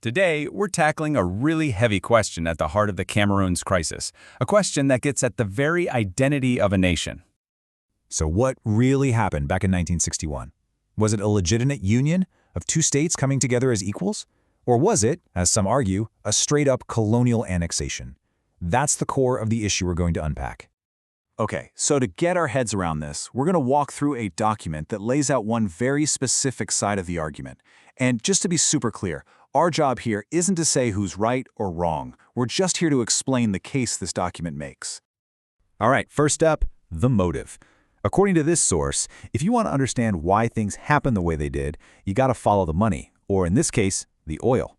Today, we're tackling a really heavy question at the heart of the Cameroons crisis, a question that gets at the very identity of a nation. So what really happened back in 1961? Was it a legitimate union of two states coming together as equals? Or was it, as some argue, a straight-up colonial annexation? That's the core of the issue we're going to unpack. Okay, so to get our heads around this, we're going to walk through a document that lays out one very specific side of the argument. And just to be super clear, our job here isn't to say who's right or wrong. We're just here to explain the case this document makes. All right, first up, the motive. According to this source, if you want to understand why things happen the way they did, you got to follow the money, or in this case, the oil.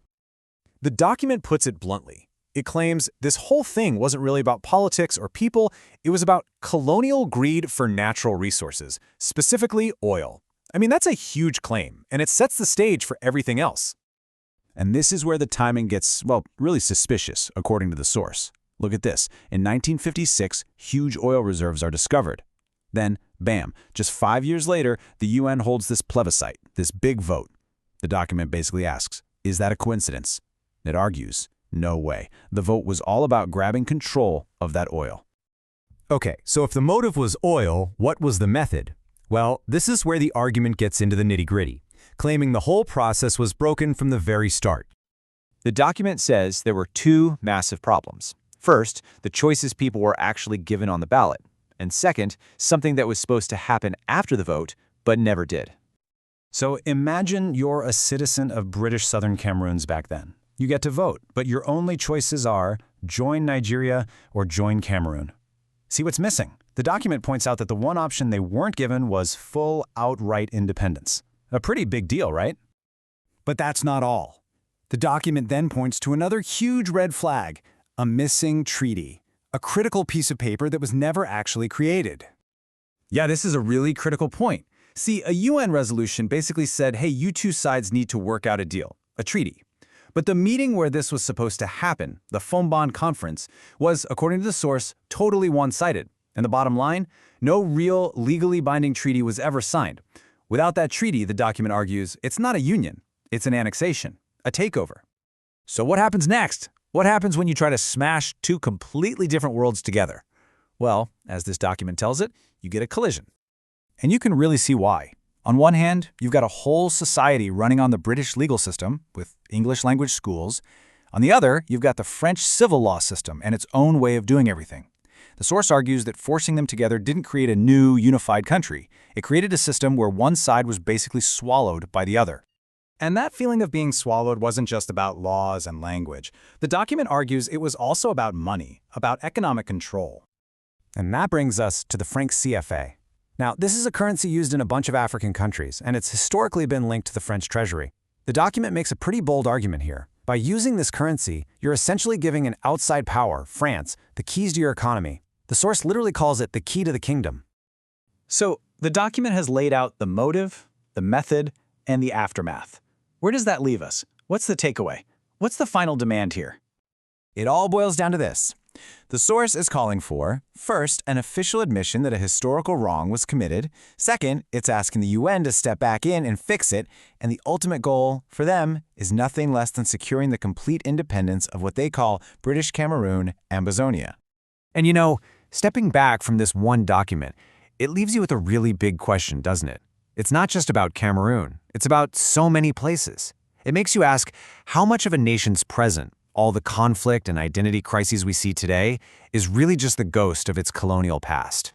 The document puts it bluntly. It claims this whole thing wasn't really about politics or people, it was about colonial greed for natural resources, specifically oil. I mean, that's a huge claim, and it sets the stage for everything else. And this is where the timing gets, well, really suspicious, according to the source. Look at this. In 1956, huge oil reserves are discovered. Then, bam, just 5 years later, the UN holds this plebiscite, this big vote. The document basically asks, is that a coincidence? It argues, no way. The vote was all about grabbing control of that oil. Okay, so if the motive was oil, what was the method? Well, this is where the argument gets into the nitty-gritty, claiming the whole process was broken from the very start. The document says there were two massive problems. First, the choices people were actually given on the ballot. And second, something that was supposed to happen after the vote, but never did. So imagine you're a citizen of British Southern Cameroons back then. You get to vote, but your only choices are join Nigeria or join Cameroon. See what's missing? The document points out that the one option they weren't given was full, outright independence. A pretty big deal, right? But that's not all. The document then points to another huge red flag, a missing treaty, a critical piece of paper that was never actually created. Yeah, this is a really critical point. See, a UN resolution basically said, hey, you two sides need to work out a deal, a treaty. But the meeting where this was supposed to happen, the Fombon Conference, was, according to the source, totally one-sided. And the bottom line, no real legally binding treaty was ever signed. Without that treaty, the document argues, it's not a union, it's an annexation, a takeover. So what happens next? What happens when you try to smash two completely different worlds together? Well, as this document tells it, you get a collision. And you can really see why. On one hand, you've got a whole society running on the British legal system with English language schools. On the other, you've got the French civil law system and its own way of doing everything. The source argues that forcing them together didn't create a new, unified country. It created a system where one side was basically swallowed by the other. And that feeling of being swallowed wasn't just about laws and language. The document argues it was also about money, about economic control. And that brings us to the franc CFA. Now, this is a currency used in a bunch of African countries, and it's historically been linked to the French treasury. The document makes a pretty bold argument here. By using this currency, you're essentially giving an outside power, France, the keys to your economy. The source literally calls it the key to the kingdom. So, the document has laid out the motive, the method, and the aftermath. Where does that leave us? What's the takeaway? What's the final demand here? It all boils down to this. The source is calling for, first, an official admission that a historical wrong was committed. Second, it's asking the UN to step back in and fix it. And the ultimate goal, for them, is nothing less than securing the complete independence of what they call British Cameroon Ambazonia. And you know, stepping back from this one document, it leaves you with a really big question, doesn't it? It's not just about Cameroon. It's about so many places. It makes you ask, how much of a nation's present, all the conflict and identity crises we see today, is really just the ghost of its colonial past?